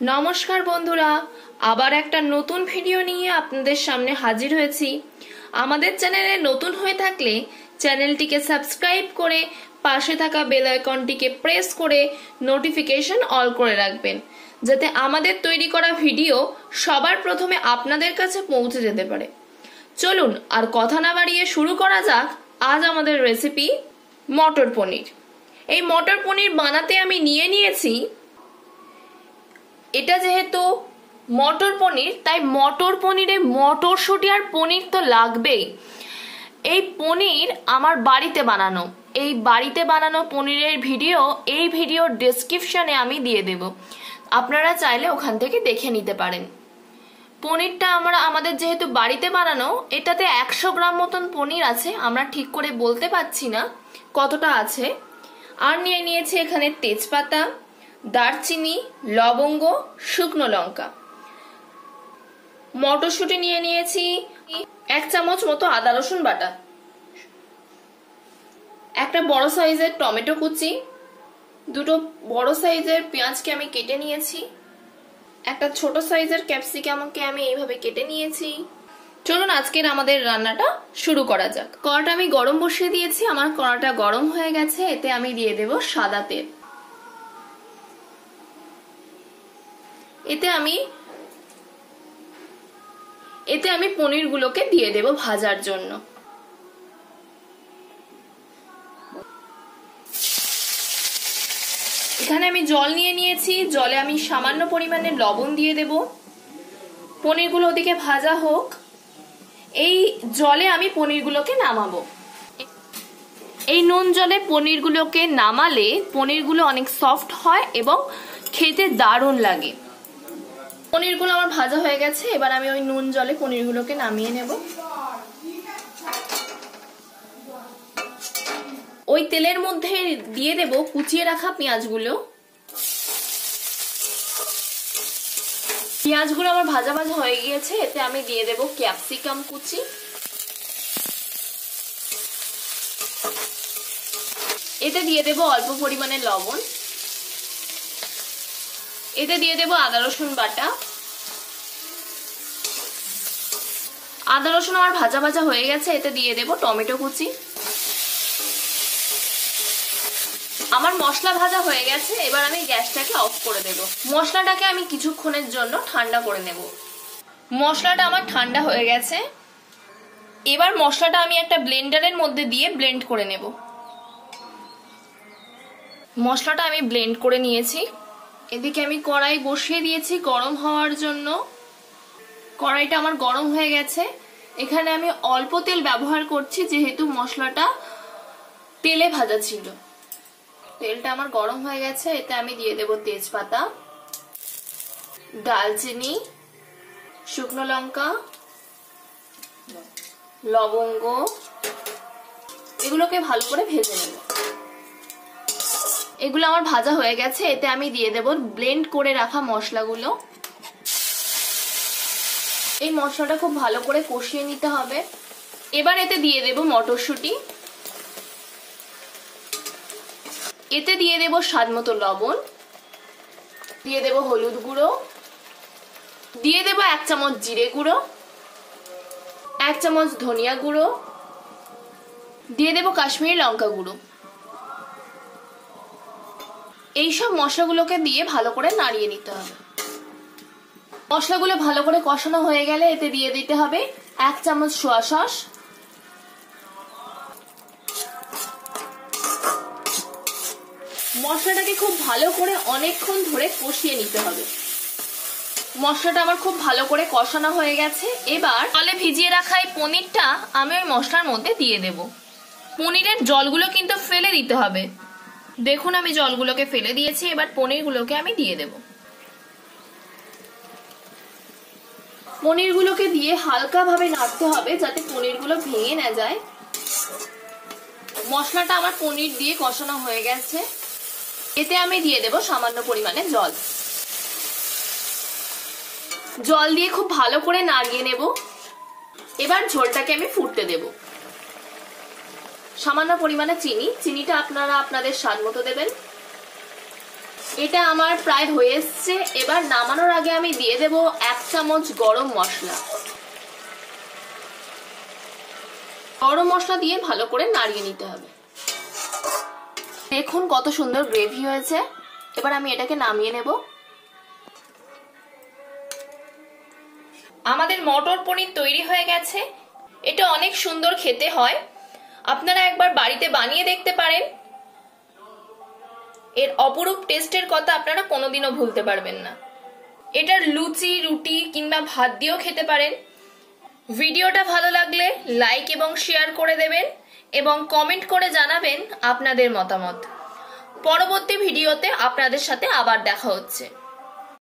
নমস্কার বন্ধুরা, আবার একটা নতুন ভিডিও নিয়ে আপনাদের সামনে হাজির হয়েছি। আমাদের চ্যানেলে নতুন হয়ে থাকলে চ্যানেলটিকে সাবস্ক্রাইব করে পাশে থাকা বেল আইকনটিকে প্রেস করে নোটিফিকেশন অল করে রাখবেন, যাতে আমাদের তৈরি করা ভিডিও সবার প্রথমে আপনাদের কাছে পৌঁছে যেতে পারে। চলুন আর কথা না বাড়িয়ে শুরু করা যাক আজ আমাদের রেসিপি মটর পনির। এই মটর পনির বানাতে আমি নিয়েছি, এটা যেহেতু মটর পনির তাই মটর পনিরে মটরশুঁটি আর পনির তো লাগবেই। এই পনির আমার বাড়িতে বানানো, এই বাড়িতে বানানো পনিরের ভিডিও এই ভিডিওর ডেসক্রিপশনে আমি দিয়ে দেব, আপনারা চাইলে ওখান থেকে দেখে নিতে পারেন। পনিরটা আমাদের যেহেতু বাড়িতে বানানো, এটাতে 100 গ্রাম মতন পনির আছে, আমরা ঠিক করে বলতে পারছি না কতটা আছে। আর নিয়েছি এখানে তেজপাতা, দারচিনি, লবঙ্গ, শুকনো লঙ্কা। মটরশুঁটি নিয়েছি 1 চামচ মতো আদা রসুন বাটা, একটা বড় সাইজের টমেটো কুচি, দুটো বড় সাইজের পেঁয়াজকে আমি কেটে নিয়েছি, একটা ছোট সাইজের ক্যাপসিকামকে আমি এইভাবে কেটে নিয়েছি। চলুন আজকের আমাদের রান্নাটা শুরু করা যাক। কড়াটা আমি গরম বসিয়ে দিয়েছি, আমার কড়াটা গরম হয়ে গেছে। এতে আমি দিয়ে দেব সাদা তেল। এতে আমি পনিরগুলোকে দিয়ে দেব ভাজার জন্য। এখানে আমি জল নিয়েছি, জলে আমি সামান্য পরিমাণে লবণ দিয়ে দেব। পনিরগুলো ওদিকে ভাজা হোক, এই জলে আমি পনিরগুলোকে নামাবো। এই নুন জলে পনিরগুলোকে নামালে পনিরগুলো অনেক সফট হয় এবং খেতে দারুণ লাগে। পনিরগুলো আমার ভাজা হয়ে গেছে, এবার আমি ওই নুন জলে পনিরগুলোকে নামিয়ে নেব। ওই তেলের মধ্যে দিয়ে দেব কুচিয়ে রাখা পেঁয়াজগুলো। পেঁয়াজগুলো আমার ভাজা হয়ে গিয়েছে, এতে আমি দিয়ে দেব ক্যাপসিকাম কুচি। এতে দিয়ে দেব অল্প পরিমাণে লবণ। এতে দিয়ে দেব আদা রসুন বাটা। আদা রসুন আমার ভাজা হয়ে গেছে, এতে দিয়ে দেব টমেটো কুচি। আমার মশলা ভাজা হয়ে গেছে, এবার আমি গ্যাসটাকে অফ করে দেব। মশলাটাকে আমি কিছুক্ষণের জন্য ঠান্ডা করে নেব। মশলাটা আমার ঠান্ডা হয়ে গেছে, এবার মশলাটা আমি একটা ব্লেন্ডারের মধ্যে দিয়ে ব্লেন্ড করে নেব। মশলাটা আমি ব্লেন্ড করে নিয়েছি। এদিকে আমি কড়াই বসিয়ে দিয়েছি গরম হওয়ার জন্য। কড়াইটা আমার গরম হয়ে গেছে। এখানে আমি অল্প তেল ব্যবহার করছি, যেহেতু মশলাটা তেলে ভাজা ছিল। তেলটা আমার গরম হয়ে গেছে, এতে আমি দিয়ে দেব তেজপাতা, দারচিনি, শুকনো লঙ্কা, লবঙ্গ। এগুলোকে ভালো করে ভেজে নেব। এগুলো আমার ভাজা হয়ে গেছে, এতে আমি দিয়ে দেব ব্লেন্ড করে রাখা মশলাগুলো। এই মশলাটা খুব ভালো করে কষিয়ে নিতে হবে। এবার এতে দিয়ে দেব মটরশুঁটি। এতে দিয়ে দেব স্বাদ মতো লবণ, দিয়ে দেব হলুদ গুঁড়ো, দিয়ে দেব 1 চামচ জিরে গুঁড়ো, 1 চামচ ধনিয়া গুঁড়ো, দিয়ে দেব কাশ্মীরি লঙ্কা গুঁড়ো। এইসব মশলাগুলোকে দিয়ে ভালো করে নাড়িয়ে নিতে হবে। মশলাগুলো ভালো করে কষানো হয়ে গেলে এতে দিয়ে দিতে হবে 1 চামচ সোয়া সস। মশলাটাকে খুব ভালো করে অনেকক্ষণ ধরে কষিয়ে নিতে হবে। মশলাটা আমার খুব ভালো করে কষানো হয়ে গেছে। এবার জলে ভিজিয়ে রাখা এই পনিরটা আমি ওই মশলার মধ্যে দিয়ে দেব। পনিরের জলগুলো কিন্তু ফেলে দিতে হবে। দেখুন আমি জলগুলোকে ফেলে দিয়েছি, এবার পনিরগুলোকে আমি দিয়ে দেব। পনিরগুলোকে দিয়ে হালকা ভাবে নাড়তে হবে, যাতে পনিরগুলো ভেঙে না যায়। মশলাটা আমার পনির দিয়ে কষানো হয়ে গেছে, এতে আমি দিয়ে দেব সামান্য পরিমাণে জল। জল দিয়ে খুব ভালো করে নাড়িয়ে নেব। এবার ঝোলটাকে আমি ফুটতে দেব। সামান্য পরিমাণে চিনিটা আপনারা আপনাদের স্বাদ মতো দেবেন। এটা আমার প্রায় হয়ে এসছে। এবার নামানোর আগে আমি দিয়ে দেব 1 চামচ গরম মশলা। গরম মশলা দিয়ে ভালো করে নাড়িয়ে নিতে হবে। দেখুন কত সুন্দর গ্রেভি হয়েছে। এবার আমি এটাকে নামিয়ে নেব। আমাদের মটর পনির তৈরি হয়ে গেছে। এটা অনেক সুন্দর খেতে হয়, আপনারা একবার বাড়িতে বানিয়ে দেখতে পারেন। এর অপরূপ টেস্টের কথা আপনারা কোনোদিনও ভুলতে পারবেন না। এটার লুচি, রুটি কিংবা ভাত দিয়েও খেতে পারেন। ভিডিওটা ভালো লাগলে লাইক এবং শেয়ার করে দেবেন এবং কমেন্ট করে জানাবেন আপনাদের মতামত। পরবর্তী ভিডিওতে আপনাদের সাথে আবার দেখা হচ্ছে।